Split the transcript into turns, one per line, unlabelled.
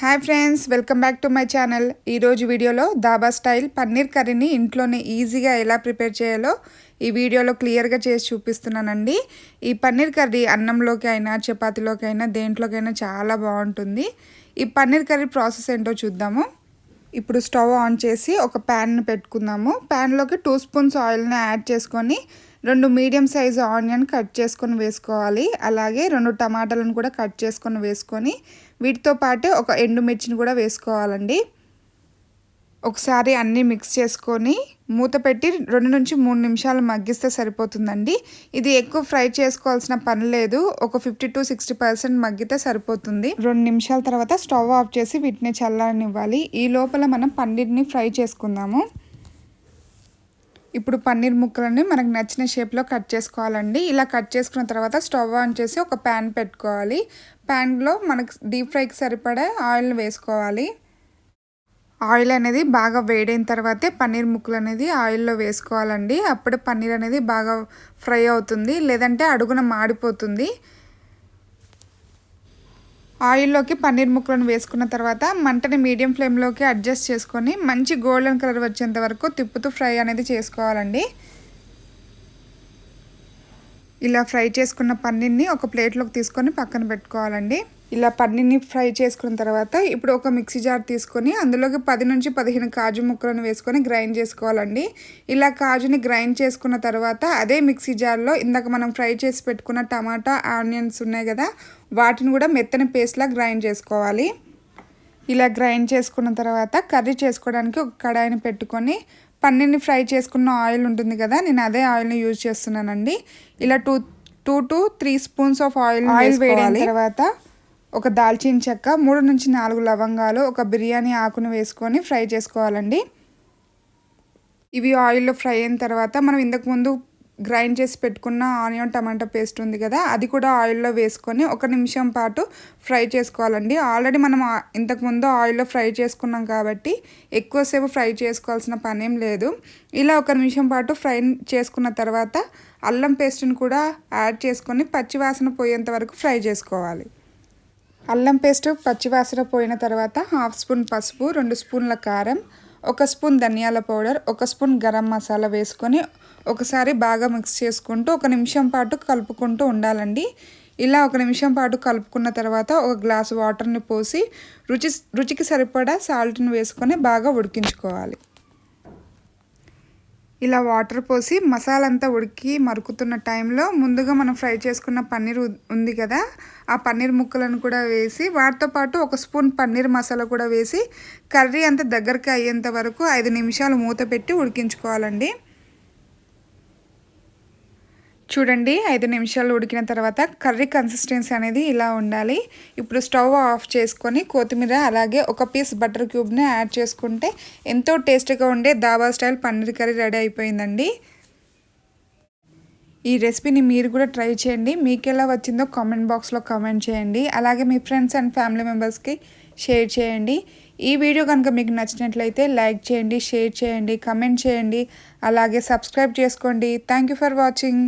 Hi friends, welcome back to my channel. ఈరోజు వీడియోలో dhaba style paneer కర్రీని ఇంట్లోనే ఈజీగా ఎలా ప్రిపేర్ చేయాలో ఈ వీడియోలో క్లియర్గా చేసి చూపిస్తున్నానండి. ఈ పన్నీర్ కర్రీ అన్నంలోకి అయినా చపాతీలోకి అయినా దేంట్లోకైనా చాలా బాగుంటుంది. ఈ పన్నీర్ కర్రీ ప్రాసెస్ ఏంటో చూద్దాము. ఇప్పుడు స్టవ్ ఆన్ చేసి ఒక ప్యాన్ను పెట్టుకుందాము. ప్యాన్లోకి 2 స్పూన్స్ ఆయిల్ని యాడ్ చేసుకొని 2 మీడియం సైజు ఆనియన్ కట్ చేసుకొని వేసుకోవాలి. అలాగే 2 టమాటాలను కూడా కట్ చేసుకొని వేసుకొని వీటితో పాటు ఒక ఎండుమిర్చిని కూడా వేసుకోవాలండి. ఒకసారి అన్నీ మిక్స్ చేసుకొని మూత పెట్టి 2 నుంచి 3 నిమిషాలు మగ్గిస్తే సరిపోతుందండి. ఇది ఎక్కువ ఫ్రై చేసుకోవాల్సిన పని లేదు. ఒక 50 to 60% మగ్గితే సరిపోతుంది. 2 నిమిషాల తర్వాత స్టవ్ ఆఫ్ చేసి వీటిని చల్లారనివ్వాలి. ఈ లోపల మనం పన్నీర్ని ఫ్రై చేసుకుందాము. ఇప్పుడు పన్నీర్ ముక్కలని మనకు నచ్చిన షేప్లో కట్ చేసుకోవాలండి. ఇలా కట్ చేసుకున్న తర్వాత స్టవ్ ఆన్ చేసి ఒక ప్యాన్ పెట్టుకోవాలి. ప్యాన్లో మనకు డీప్ ఫ్రైకి సరిపడా ఆయిల్ని వేసుకోవాలి. ఆయిల్ అనేది బాగా వేడైన తర్వాతే పన్నీర్ ముక్కలు అనేది ఆయిల్లో వేసుకోవాలండి. అప్పుడు పన్నీర్ అనేది బాగా ఫ్రై అవుతుంది, లేదంటే అడుగున మాడిపోతుంది. ఆయిల్లోకి పన్నీర్ ముక్కలను వేసుకున్న తర్వాత మంటని మీడియం ఫ్లేమ్లోకి అడ్జస్ట్ చేసుకొని మంచి గోల్డెన్ కలర్ వచ్చేంత వరకు తిప్పుతూ ఫ్రై అనేది చేసుకోవాలండి. ఇలా ఫ్రై చేసుకున్న పన్నీర్ని ఒక ప్లేట్లోకి తీసుకొని పక్కన పెట్టుకోవాలండి. ఇలా పన్నీర్ని ఫ్రై చేసుకున్న తర్వాత ఇప్పుడు ఒక మిక్సీ జార్ తీసుకొని అందులోకి 10 నుంచి 15 కాజు ముక్కలను వేసుకొని గ్రైండ్ చేసుకోవాలండి. ఇలా కాజుని గ్రైండ్ చేసుకున్న తర్వాత అదే మిక్సీ జార్లో ఇందాక మనం ఫ్రై చేసి పెట్టుకున్న టమాటా ఆనియన్స్ ఉన్నాయి కదా, వాటిని కూడా మెత్తని పేస్ట్లా గ్రైండ్ చేసుకోవాలి. ఇలా గ్రైండ్ చేసుకున్న తర్వాత కర్రీ చేసుకోవడానికి ఒక కడాయిని పెట్టుకొని పన్నీర్ని ఫ్రై చేసుకున్న ఆయిల్ ఉంటుంది కదా, నేను అదే ఆయిల్ని యూజ్ చేస్తున్నానండి. ఇలా 2 to 3 స్పూన్స్ ఆఫ్ ఆయిల్ వేడిన తర్వాత ఒక దాల్చిన చెక్క, 3 నుంచి 4 లవంగాలు, ఒక బిర్యానీ ఆకును వేసుకొని ఫ్రై చేసుకోవాలండి. ఇవి ఆయిల్లో ఫ్రై అయిన తర్వాత మనం ఇంతకుముందు గ్రైండ్ చేసి పెట్టుకున్న ఆనియన్ టమాటా పేస్ట్ ఉంది కదా, అది కూడా ఆయిల్లో వేసుకొని 1 నిమిషం పాటు ఫ్రై చేసుకోవాలండి. ఆల్రెడీ మనం ఇంతకుముందు ఆయిల్లో ఫ్రై చేసుకున్నాం కాబట్టి ఎక్కువసేపు ఫ్రై చేసుకోవాల్సిన పని ఏం లేదు. ఇలా 1 నిమిషం పాటు ఫ్రై చేసుకున్న తర్వాత అల్లం పేస్ట్ని కూడా యాడ్ చేసుకొని పచ్చివాసన పోయేంత వరకు ఫ్రై చేసుకోవాలి. అల్లం పేస్ట్ పచ్చివాసన పోయిన తర్వాత 1/2 స్పూన్ పసుపు, 2 స్పూన్ల కారం, 1 స్పూన్ ధనియాల పౌడర్, 1 స్పూన్ గరం మసాలా వేసుకొని ఒకసారి బాగా మిక్స్ చేసుకుంటూ 1 నిమిషం పాటు కలుపుకుంటూ ఉండాలండి. ఇలా 1 నిమిషం పాటు కలుపుకున్న తర్వాత ఒక గ్లాస్ వాటర్ని పోసి రుచికి సరిపడా సాల్ట్ని వేసుకొని బాగా ఉడికించుకోవాలి. ఇలా వాటర్ పోసి మసాలా అంతా ఉడికి మరుగుతున్న టైంలో ముందుగా మనం ఫ్రై చేసుకున్న పన్నీర్ ఉంది కదా, ఆ పన్నీర్ ముక్కలను కూడా వేసి వాటితో పాటు 1 స్పూన్ పన్నీర్ మసాలా కూడా వేసి కర్రీ అంతా దగ్గరికి అయ్యేంత వరకు 5 నిమిషాలు మూత పెట్టి ఉడికించుకోవాలండి. చూడండి, 5 నిమిషాలు ఉడికిన తర్వాత కర్రీ కన్సిస్టెన్సీ అనేది ఇలా ఉండాలి. ఇప్పుడు స్టవ్ ఆఫ్ చేసుకొని కొత్తిమీర అలాగే 1 పీస్ బటర్ క్యూబ్ని యాడ్ చేసుకుంటే ఎంతో టేస్టీగా ఉండే dhaba style paneer curry ready అయిపోయిందండి. ఈ రెసిపీని మీరు కూడా ట్రై చేయండి. మీకు ఎలా వచ్చిందో కామెంట్ బాక్స్లో కామెంట్ చేయండి. అలాగే మీ ఫ్రెండ్స్ అండ్ ఫ్యామిలీ మెంబర్స్కి షేర్ చేయండి. ఈ వీడియో కనుక మీకు నచ్చినట్లయితే లైక్ చేయండి, షేర్ చేయండి, కామెంట్ చేయండి, అలాగే సబ్స్క్రైబ్ చేసుకోండి. Thank you for watching.